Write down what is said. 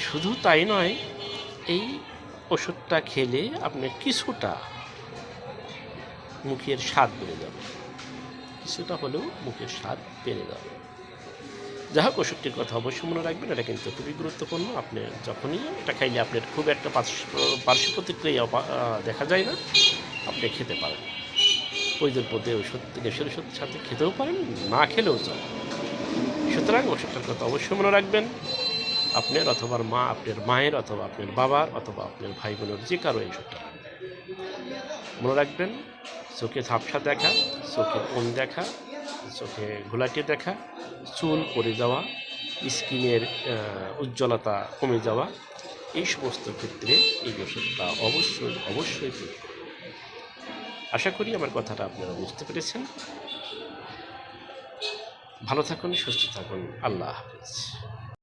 শুধু তাই নয়, এই ওষুধটা খেলে আপনার কিছুটা মুখের স্বাদ বেড়ে যাবে, কিছুটা হলেও মুখের স্বাদ বেড়ে যাবে। যাই হোক, ওষুধটির কথা অবশ্যই মনে রাখবেন, এটা কিন্তু খুবই গুরুত্বপূর্ণ। আপনি যখনই এটা খাইলে আপনার খুব একটা পার্শ্ব প্রতিক্রিয়া দেখা যায় না, আপনি খেতে পারেন। প্রয়োজন পড়লে ওষুধ গ্যাসের ওষুধের সাথে খেতেও পারেন, না খেলেও চলে। সুতরাং ওষুধটার কথা অবশ্যই মনে রাখবেন। আপনার অথবা মা, আপনার মায়ের অথবা আপনার বাবার অথবা আপনার ভাই বোনের যে কারো এই ওষুধটা মনে রাখবেন। চোখে ঝাপসা দেখা, চোখে কোণ দেখা, চোখে ঘোলাটে দেখা, চুল পড়ে যাওয়া, স্কিনের উজ্জ্বলতা কমে যাওয়া, এই সমস্ত ক্ষেত্রে এই ওষুধটা অবশ্যই অবশ্যই প্রয়োগ করুন। আশা করি আমার কথাটা আপনারা বুঝতে পেরেছেন। ভালো থাকুন, সুস্থ থাকুন। আল্লাহ হাফেজ।